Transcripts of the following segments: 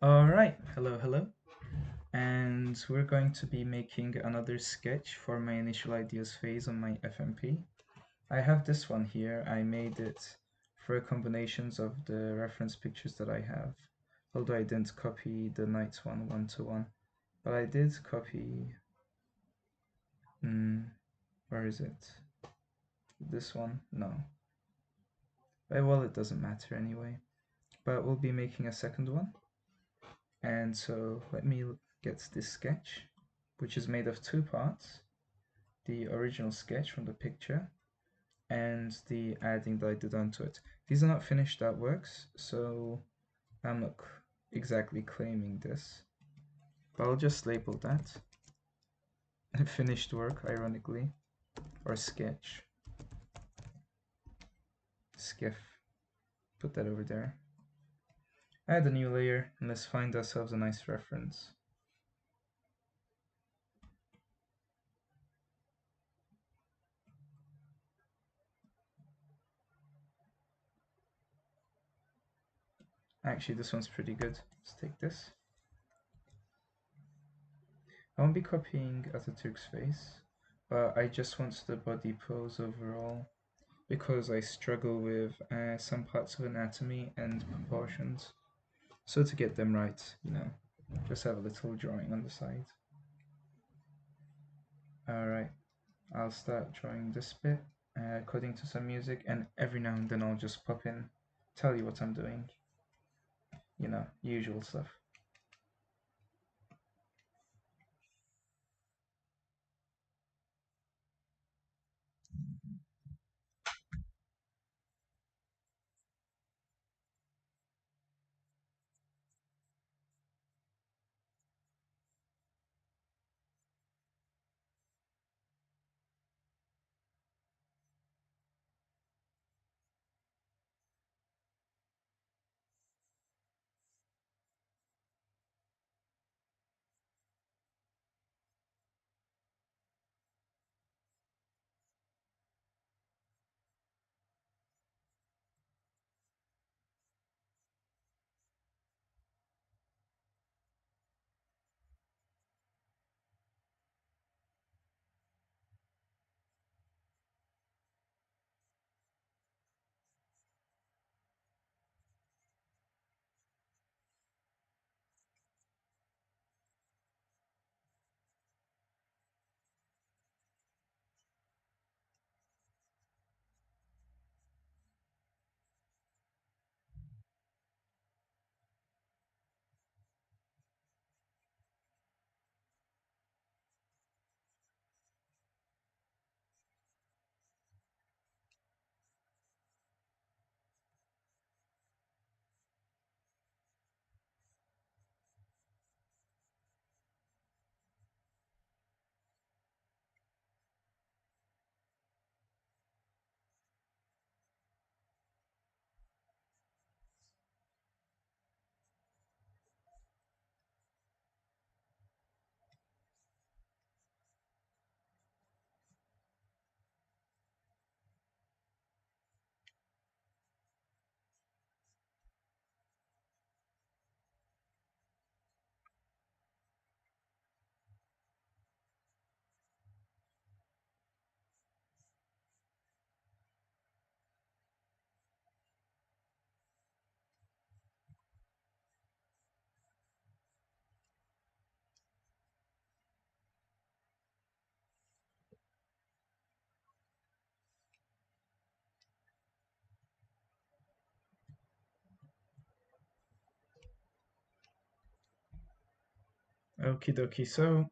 Alright, hello, and we're going to be making another sketch for my initial ideas phase on my FMP. I have this one here. I made it for combinations of the reference pictures that I have, although I didn't copy the night one to one, but I did copy, where is it? This one? No. Well, it doesn't matter anyway, but we'll be making a second one. And so let me get this sketch, which is made of two parts: the original sketch from the picture and the adding that I did onto it. These are not finished artworks, so I'm not exactly claiming this, but I'll just label that finished work, ironically, or sketch, skiff. Put that over there. Add a new layer, and let's find ourselves a nice reference. Actually, this one's pretty good. Let's take this. I won't be copying Ataturk's face, but I just want the body pose overall because I struggle with some parts of anatomy and proportions. So to get them right, just have a little drawing on the side. Alright, I'll start drawing this bit according to some music, and every now and then I'll just pop in, tell you what I'm doing. Usual stuff. Okie dokie, so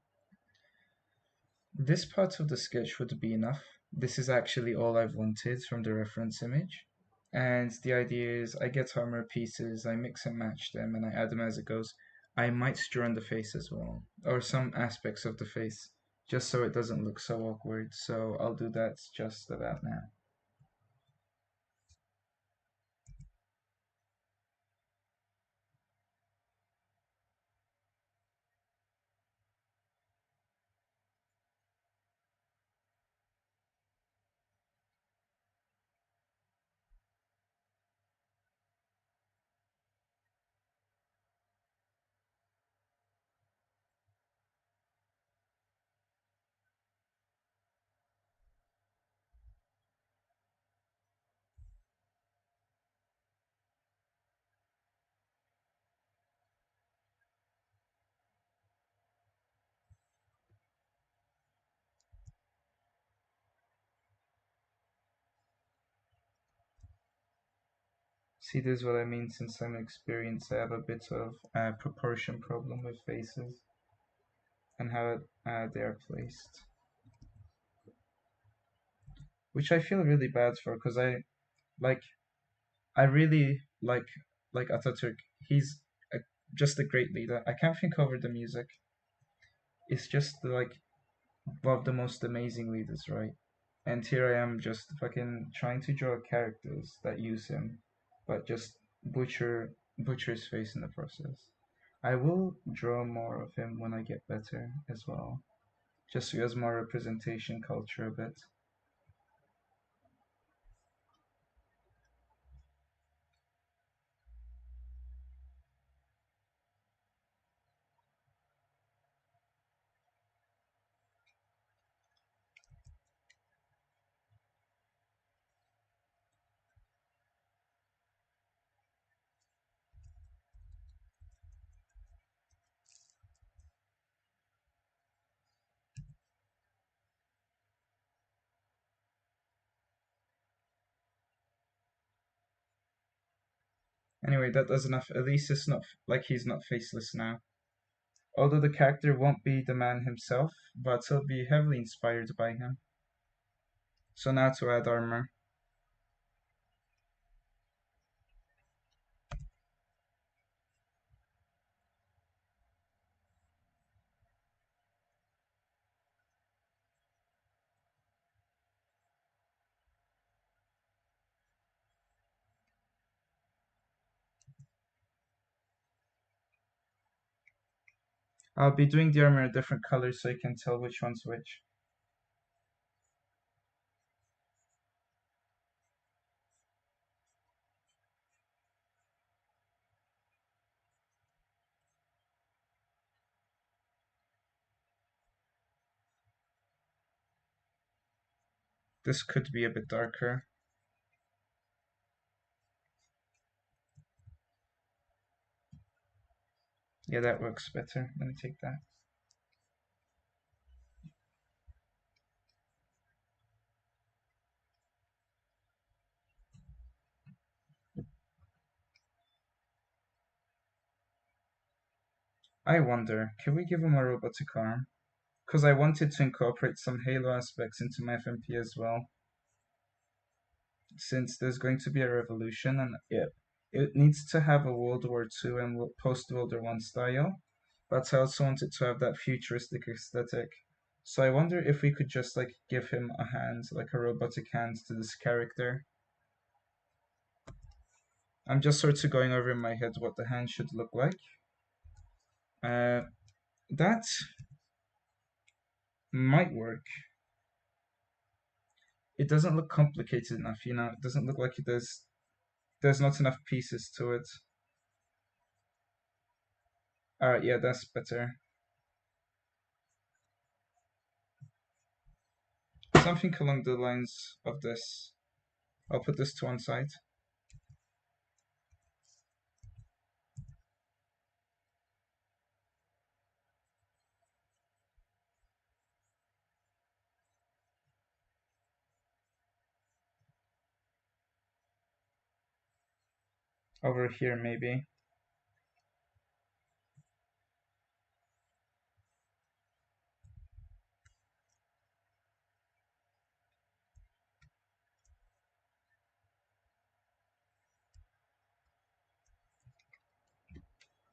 this part of the sketch would be enough. This is actually all I've wanted from the reference image. And the idea is I get armor pieces, I mix and match them, and I add them as it goes. I might draw on the face as well, or some aspects of the face, just so it doesn't look so awkward. So I'll do that just about now. See, this is what I mean. Since I'm experienced, I have a bit of a proportion problem with faces and how they are placed, which I feel really bad for because like I really like Ataturk. He's a, just a great leader. I can't think over the music. It's just like one of the most amazing leaders, right? And here I am just fucking trying to draw characters that use him, but just butcher his face in the process. I will draw more of him when I get better as well, just so he has more representation culture a bit. Anyway, that does enough. At least it's not like he's not faceless now. Although the character won't be the man himself, but he'll be heavily inspired by him. So now to add armor. I'll be doing the armor in different colors so you can tell which one's which. This could be a bit darker. Yeah, that works better. Let me take that. I wonder, can we give him a robotic arm? Because I wanted to incorporate some Halo aspects into my FMP as well, since there's going to be a revolution and it needs to have a World War II and post World War One style, but I also want it to have that futuristic aesthetic. So I wonder if we could just like give him a hand, like a robotic hand to this character. I'm just sort of going over in my head what the hand should look like. Uh, that might work. It doesn't look complicated enough, you know. It doesn't look like there's not enough pieces to it. Alright, yeah, that's better. Something along the lines of this. I'll put this to one side. Over here, maybe.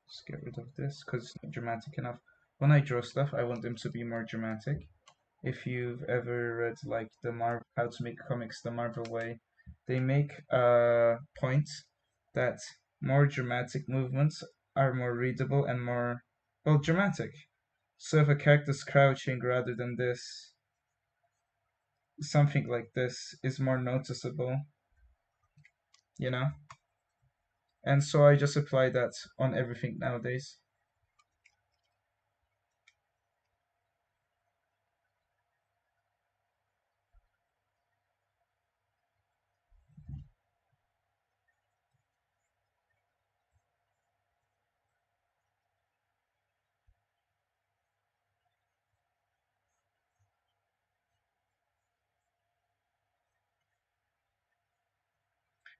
Just get rid of this because it's not dramatic enough. When I draw stuff, I want them to be more dramatic. If you've ever read like the Marvel, How to Make Comics the Marvel Way, they make a point that more dramatic movements are more readable and more, well, dramatic. So if a character's crouching rather than this, something like this is more noticeable, you know? And so I just apply that on everything nowadays.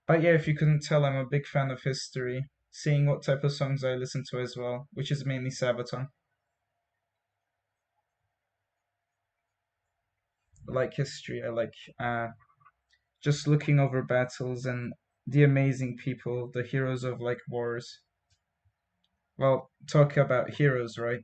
But yeah, if you couldn't tell, I'm a big fan of history, seeing what type of songs I listen to as well, which is mainly Sabaton. I like history. I like just looking over battles and the amazing people, the heroes of like wars. Well, talk about heroes, right?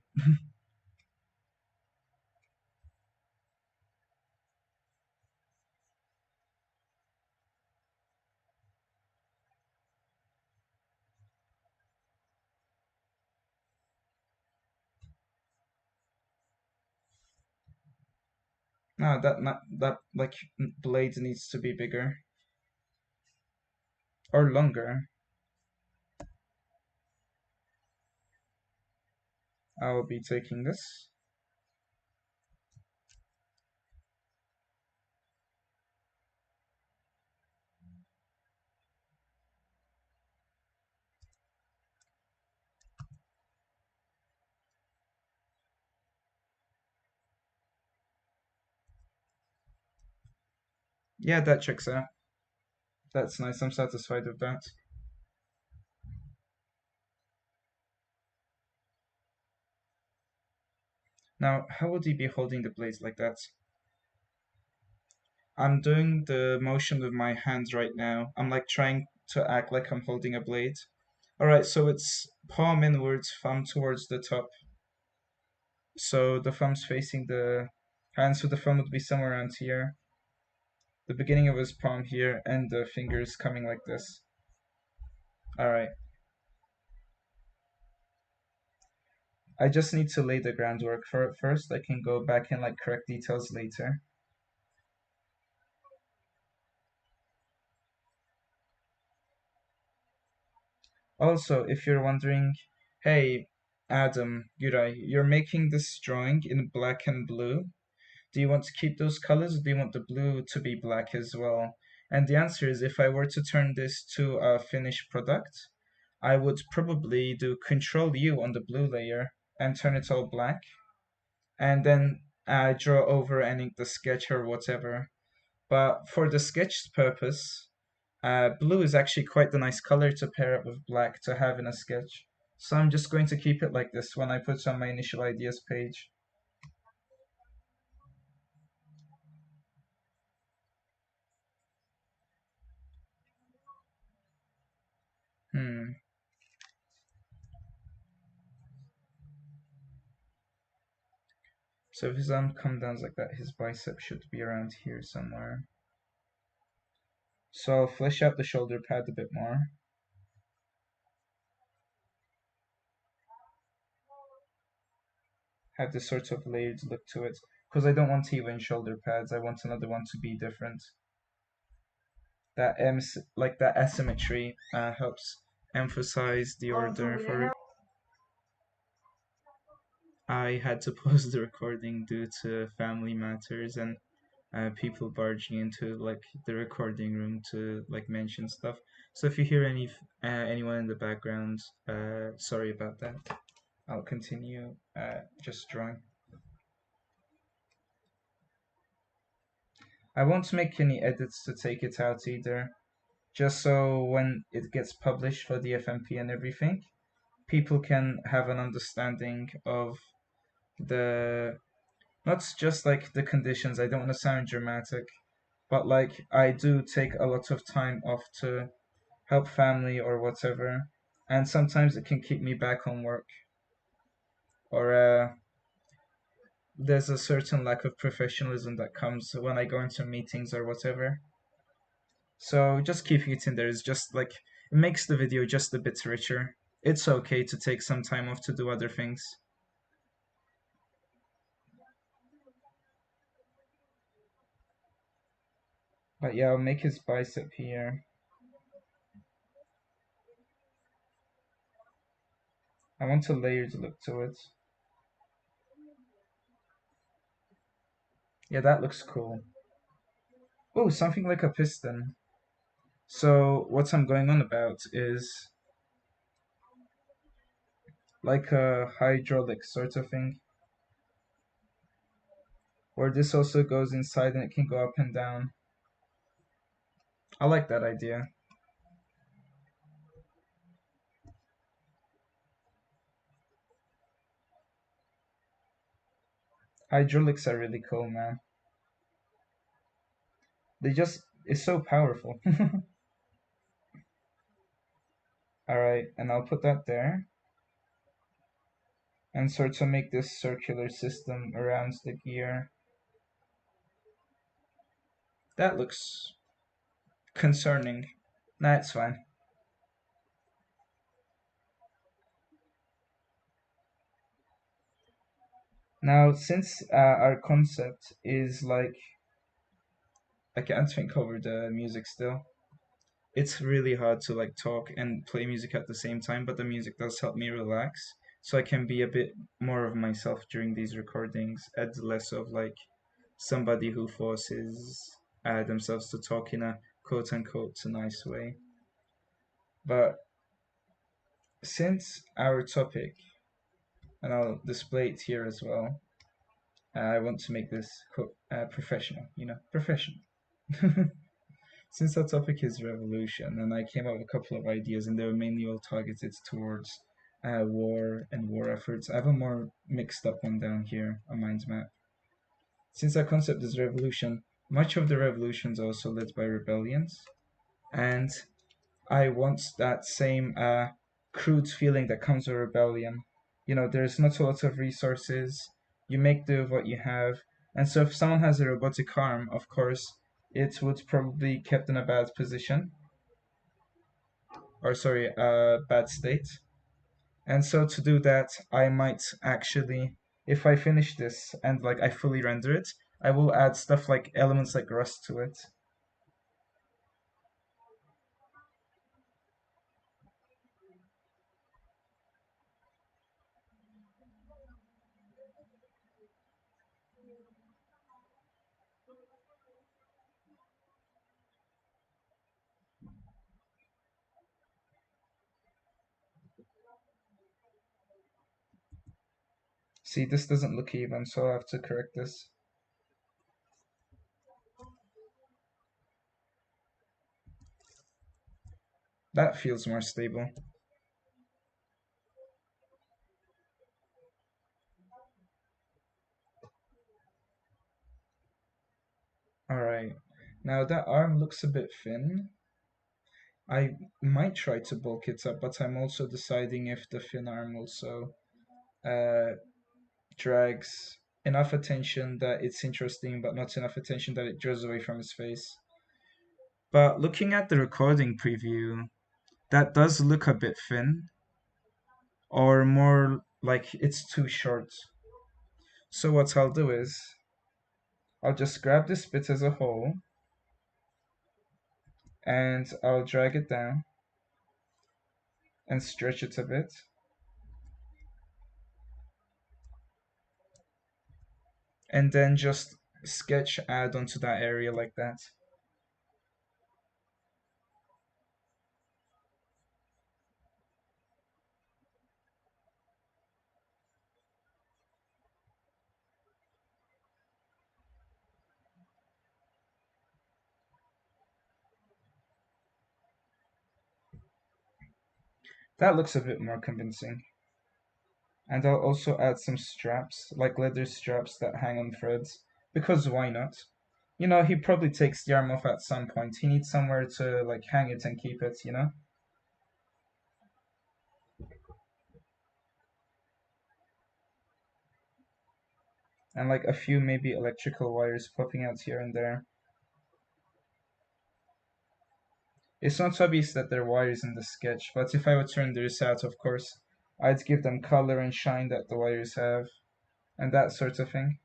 No, that like blade needs to be bigger or longer. I will be taking this. Yeah, that checks out. That's nice. I'm satisfied with that. Now, how would he be holding the blades like that? I'm doing the motion with my hands right now. I'm like trying to act like I'm holding a blade. Alright, so it's palm inwards, thumb towards the top. So the thumb's facing the hand, so the thumb would be somewhere around here. The beginning of his palm here, and the fingers coming like this. Alright, I just need to lay the groundwork for it first. I can go back and like correct details later. Also, if you're wondering, hey, Adam, Yurai, you're making this drawing in black and blue. Do you want to keep those colors or do you want the blue to be black as well? And the answer is if I were to turn this to a finished product, I would probably do Control U on the blue layer and turn it all black, and then draw over and ink the sketch or whatever. But for the sketch purpose, blue is actually quite the nice color to pair up with black to have in a sketch. So I'm just going to keep it like this when I put on my initial ideas page. Hmm. So if his arm comes down like that, his bicep should be around here somewhere. So I'll flesh out the shoulder pad a bit more. Have this sort of layered look to it. Because I don't want even shoulder pads, I want another one to be different. That like that asymmetry helps emphasize the order for it. I had to pause the recording due to family matters and people barging into like the recording room to like mention stuff. So if you hear anyone in the background, sorry about that. I'll continue just drawing. I won't make any edits to take it out either, just so when it gets published for the FMP and everything, people can have an understanding of the not just like the conditions. I don't want to sound dramatic, but like I do take a lot of time off to help family or whatever, and sometimes it can keep me back on work, or there's a certain lack of professionalism that comes when I go into meetings or whatever. So just keeping it in there is just like it makes the video just a bit richer. It's okay to take some time off to do other things. But yeah, I'll make his bicep here. I want a layered look to it. Yeah, that looks cool. Oh, something like a piston. So what I'm going on about is like a hydraulic sort of thing, where this also goes inside and it can go up and down. I like that idea. Hydraulics are really cool, man. It's so powerful. Alright, and I'll put that there and sort of make this circular system around the gear. That looks concerning. Nah, it's fine. Now, since our concept is like, I can't think over the music still. It's really hard to like talk and play music at the same time, but the music does help me relax, so I can be a bit more of myself during these recordings, and less of like somebody who forces themselves to talk in a quote unquote nice way. But since our topic, and I'll display it here as well, I want to make this professional, professional. Since our topic is revolution, and I came up with a couple of ideas, and they were mainly all targeted towards war and war efforts. I have a more mixed up one down here, a mind map. Since our concept is revolution, much of the revolutions are also led by rebellions, and I want that same crude feeling that comes with rebellion. There's not a lot of resources. You make do with what you have. And so if someone has a robotic arm, of course, it would probably kept in a bad position, or sorry, a bad state. And so to do that, I might actually, if I finish this and like I fully render it, I will add stuff like elements like rust to it. See, this doesn't look even, so I have to correct this. That feels more stable. Alright. Now that arm looks a bit thin. I might try to bulk it up, but I'm also deciding if the thin arm also uh, drags enough attention that it's interesting, but not enough attention that it draws away from his face. But looking at the recording preview, that does look a bit thin, or more like it's too short. So what I'll do is, I'll just grab this bit as a whole, and I'll drag it down and stretch it a bit. And then just sketch add onto that area like that. That looks a bit more convincing. And I'll also add some straps, like leather straps that hang on threads, because why not? He probably takes the arm off at some point. He needs somewhere to like hang it and keep it. And like a few maybe electrical wires popping out here and there. It's not obvious that there are wires in the sketch, but if I would turn this out, of course, I'd give them color and shine that the wires have, and that sort of thing.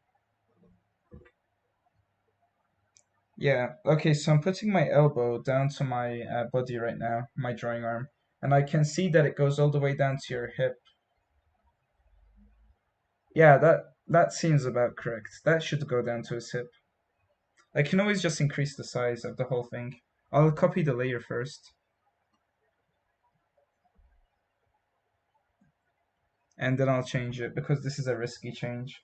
Yeah, okay, so I'm putting my elbow down to my body right now, my drawing arm, and I can see that it goes all the way down to your hip. Yeah, that seems about correct. That should go down to his hip. I can always just increase the size of the whole thing. I'll copy the layer first, and then I'll change it because this is a risky change.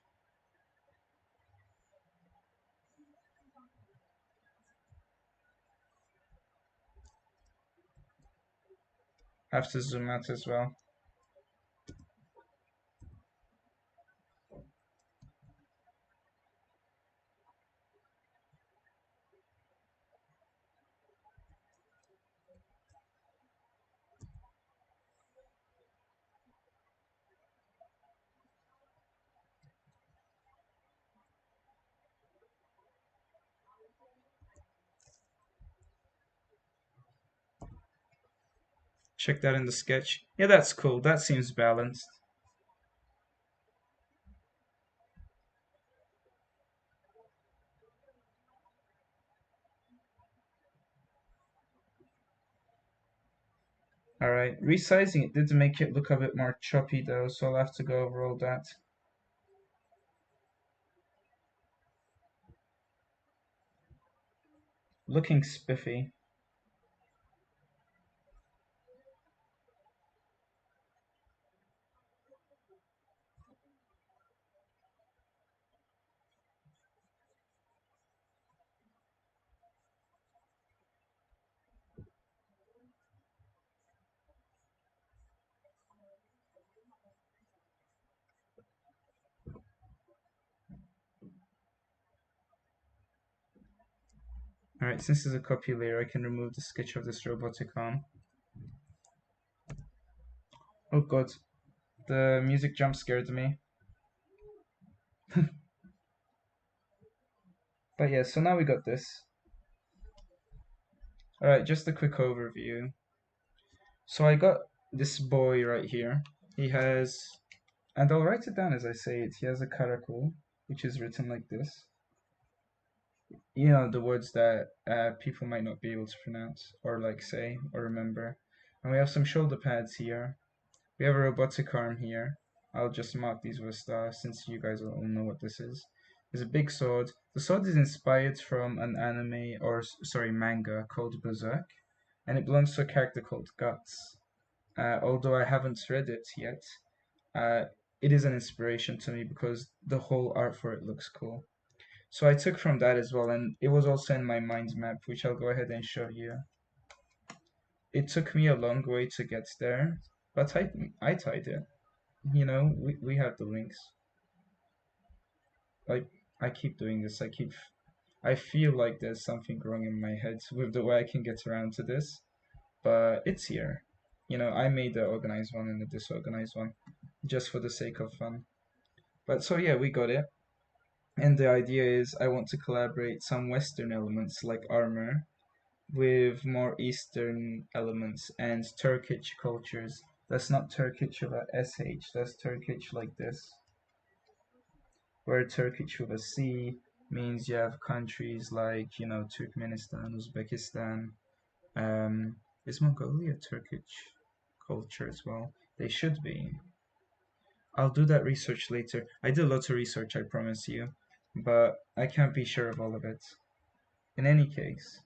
Have to zoom out as well. Check that in the sketch. Yeah, that's cool. That seems balanced. Alright, resizing it did make it look a bit more choppy though, so I'll have to go over all that. Looking spiffy. Alright, since there's a copy layer, I can remove the sketch of this robotic arm. Oh god, the music jump scared me. But yeah, so now we got this. Alright, just a quick overview. So I got this boy right here. He has, and I'll write it down as I say it, he has a caracal, which is written like this. You know, the words that people might not be able to pronounce, or like say, or remember. And we have some shoulder pads here. We have a robotic arm here. I'll just mark these with stars since you guys all know what this is. There's a big sword. The sword is inspired from an anime, or sorry, manga called Berserk, and it belongs to a character called Guts. Although I haven't read it yet, uh, it is an inspiration to me because the whole art for it looks cool. So I took from that as well, and it was also in my mind map, which I'll go ahead and show you. It took me a long way to get there, but I tied it. You know, we have the links. Like, I keep doing this. I feel like there's something wrong in my head with the way I can get around to this, but it's here. You know, I made the organized one and the disorganized one just for the sake of fun. But so yeah, we got it. And the idea is I want to collaborate some Western elements like armor with more Eastern elements and Turkish cultures. That's not Turkish with a SH, that's Turkish like this. Where Turkish with a C means you have countries like, you know, Turkmenistan, Uzbekistan. Is Mongolia Turkish culture as well? They should be. I'll do that research later. I did lots of research, I promise you, but I can't be sure of all of it. In any case,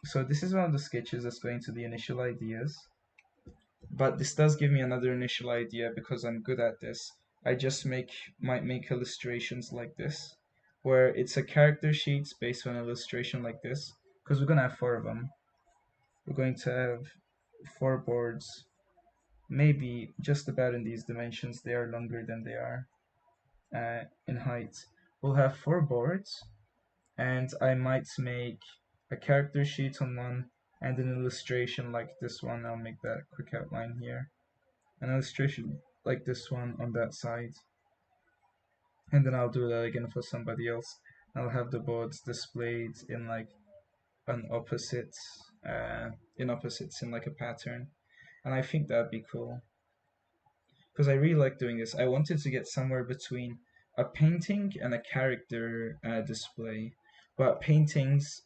so this is one of the sketches that's going to the initial ideas, but this does give me another initial idea because I'm good at this. I just might make illustrations like this, where it's a character sheet based on an illustration like this, because we're gonna have four of them. We're going to have four boards, maybe just about in these dimensions. They are longer than they are in height. We'll have four boards, and I might make a character sheet on one and an illustration like this one. I'll make that quick outline here. An illustration like this one on that side. And then I'll do that again for somebody else. I'll have the boards displayed in like an opposite, in opposites in like a pattern. And I think that'd be cool. Because I really like doing this. I wanted to get somewhere between a painting and a character display, but paintings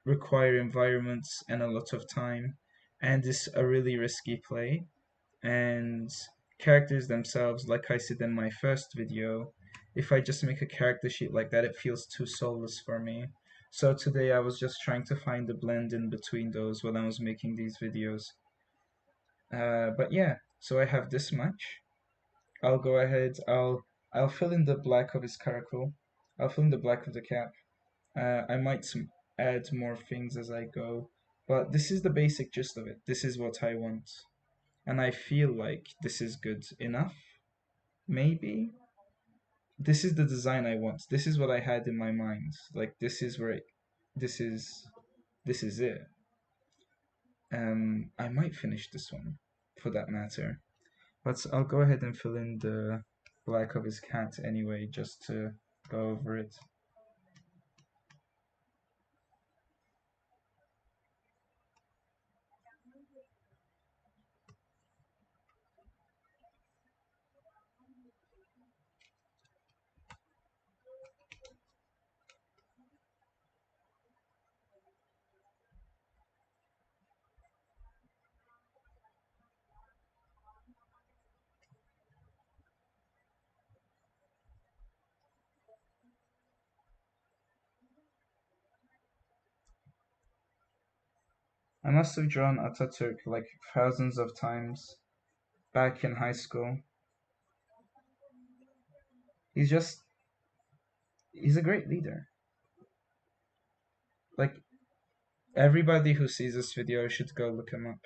require environments and a lot of time, and it's a really risky play. And characters themselves, like I said in my first video, if I just make a character sheet like that, it feels too soulless for me. So today I was just trying to find a blend in between those when I was making these videos. But yeah, so I have this much. I'll go ahead. I'll fill in the black of his caracal. I'll fill in the black of the cap. I might add more things as I go, but this is the basic gist of it. This is what I want, and I feel like this is good enough. Maybe this is the design I want. This is what I had in my mind. Like this is where this is this is it. I might finish this one, for that matter. But I'll go ahead and fill in the black of his cat anyway, just to go over it. I must have drawn Ataturk like thousands of times back in high school. He's just, he's a great leader. Like, everybody who sees this video should go look him up.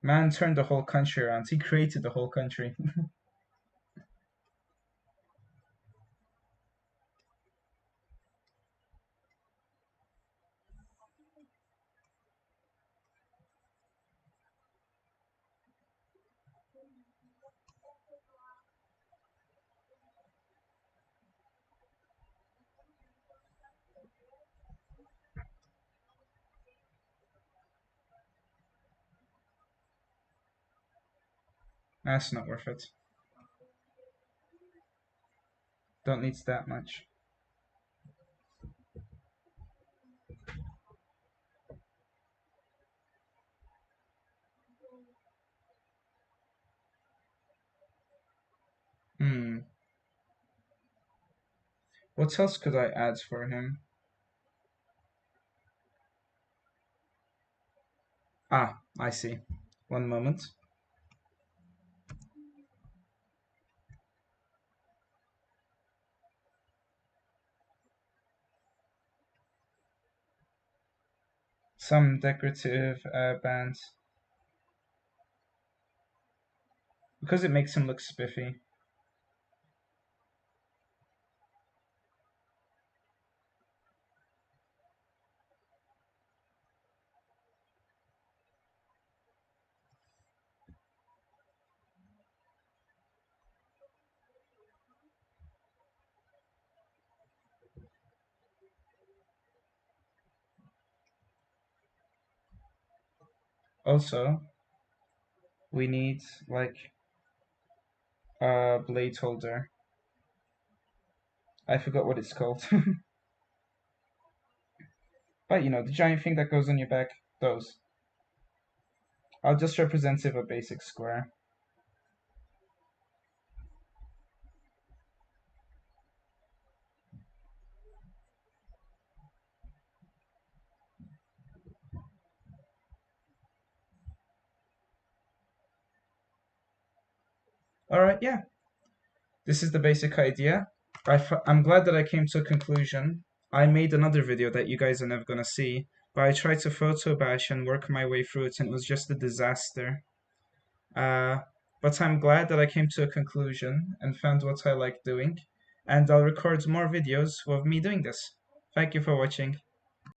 Man turned the whole country around. He created the whole country. That's not worth it. Don't need that much. What else could I add for him? Ah, I see. One moment. Some decorative bands. Because it makes him look spiffy. Also, we need like a blade holder. I forgot what it's called. But you know, the giant thing that goes on your back, those. I'll just represent it with a basic square. Alright, yeah. This is the basic idea. I'm glad that I came to a conclusion. I made another video that you guys are never gonna see, but I tried to photo bash and work my way through it and it was just a disaster. But I'm glad that I came to a conclusion and found what I like doing, and I'll record more videos of me doing this. Thank you for watching.